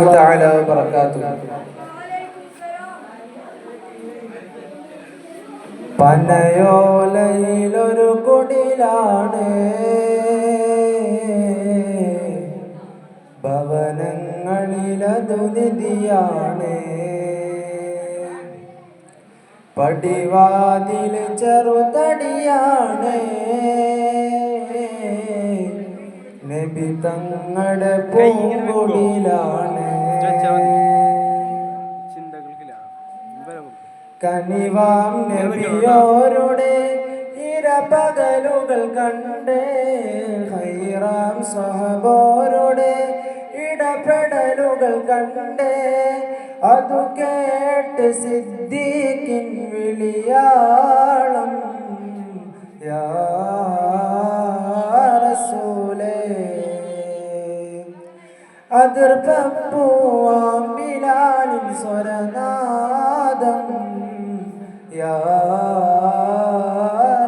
تعالى وبركاته. പനയോലയിലൊരു കുടിലാണ് ഭവനങ്ങളിലതു നിധിയാണ് പടിവാതിൽ ചെറുതടിയാണ് നബി തങ്ങളുടെ പൂങ്കുടിലാണ് കനിവാം നബിയോരുടെ ഇരപകലുകൾ കണ്ട് ഹൈറാം സഹബോരുടെ ഇടപെടലുകൾ കണ്ട് അതു കേട്ട് സിദ്ദീഖിൻ വിളിയാളം യാ റസൂലേ അതിർപ്പൂവാം ബിലാലിൻ സ്വരനാദം യാ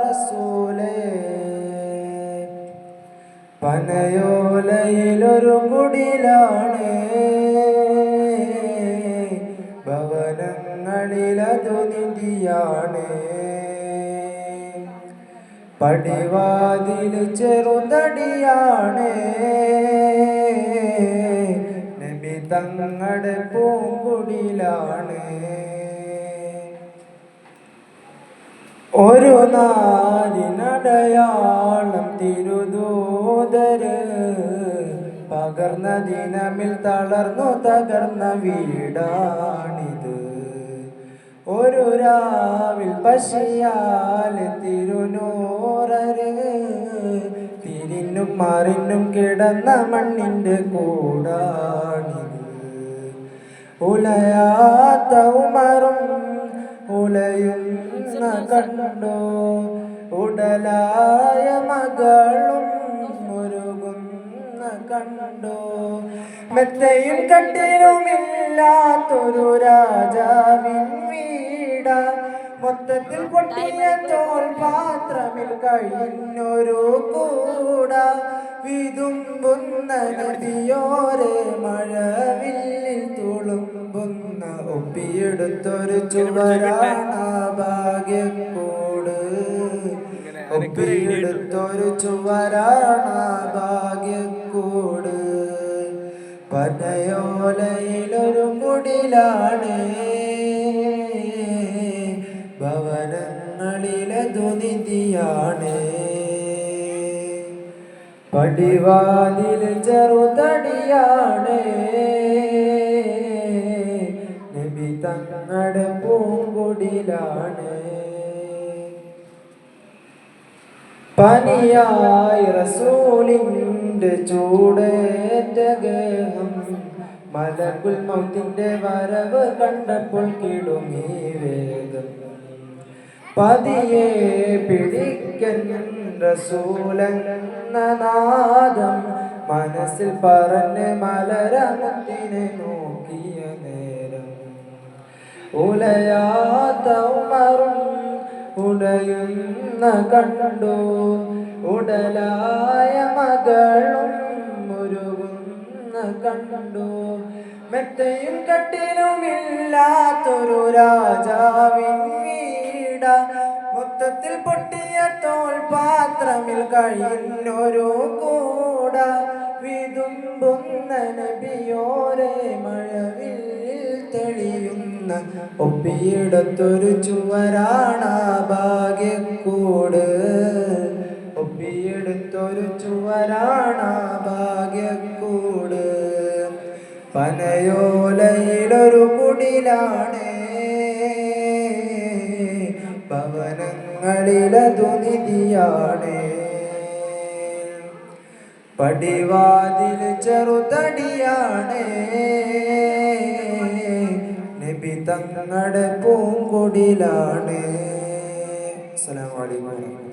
റസൂലേ പനയോലയിലൊരു കുടിലാണ് ഭവനങ്ങളിലതു നിധിയാണ് പടിവാതിൽ ചെറുതടിയാണ് നബി തങ്ങളുടെ പൂങ്കുടിലാണ് ഒരു നാടിനടയാളം തിരുദൂതര് പകർന്ന ദിനമിൽ തളർന്നു തകർന്ന വീടാണിത് ഒരു രാവിൽ പശിയാൽ തിരുനൂറര് തിരിഞ്ഞും മറിഞ്ഞും കിടന്ന മണ്ണിൻ്റെ കൂടാണിത് ഉലയാത്ത ഉമറും ഉലയുന്ന കണ്ടോ ഉടലായ മകളും മുരുകുന്ന കണ്ടോ മെത്തയും കട്ടിലുമില്ലാത്തൊരു രാജാവിൻ വീട മൊത്തത്തിൽ പൊട്ടിയ തോൽ പാത്രമിൽ കഴിഞ്ഞൊരു കൂട വിതുമ്പുന്ന നദിയോരെ മഴവില്ലിൽ തുളുമ്പുന്ന ഒപ്പിയെടുത്തൊരു ചുവരാണ ഭാഗ്യക്കൂട് ഒപ്പിയെടുത്തൊരു ചുവരാണ ഭാഗ്യക്കൂട് പനയോലയിലൊരു കുടിലാണ് ഭവനങ്ങളിലതു നിധിയാണ് പടിവാതിൽ ചെറുതടിയാണ് നബി തങ്ങളുടെ പൂങ്കുടിലാണ് പനിയായി റസൂലിൻ്റെ ചൂടേറ്റ ഗേഹം മലക്കുൽ മൗത്തിൻ്റെ വരവ് കണ്ടപ്പോൾ കിടുങ്ങി വേഗം പതിയെ പിടിക്കൻ റസൂലെന്ന നാദം മനസ്സിൽ പറഞ്ഞ് മലരമുത്തിനെ നോക്കിയ നേരം ഉലയാത്ത ഉമറും ഉടയുന്ന കണ്ടു ഉടലായ മകളും മുരുകുന്ന കണ്ടു മെത്തയും കട്ടിലുമില്ലാത്തൊരു രാജാവിൻ വീട മൊത്തത്തിൽ പൊട്ടിയ തോൽ പാത്രമിൽ കഴിഞ്ഞൊരു കൂട വിതുമ്പുന്ന നബിയോരെ മഴവിൽ തെളിയുന്ന ഒപ്പിയെടുത്തൊരു ചുവരാണ ഭാഗ്യക്കൂട് ഒപ്പിയെടുത്തൊരു ചുവരാണ ഭാഗ്യക്കൂട് പനയോലയിലൊരു കുടിലാണ് ഭവനങ്ങളിലതു നിധിയാണ് പടിവാതിൽ ചെറുതടിയാണ് നബി തങ്ങളുടെ പൂങ്കുടിലാണ്. അസ്സലാമു അലൈക്കും.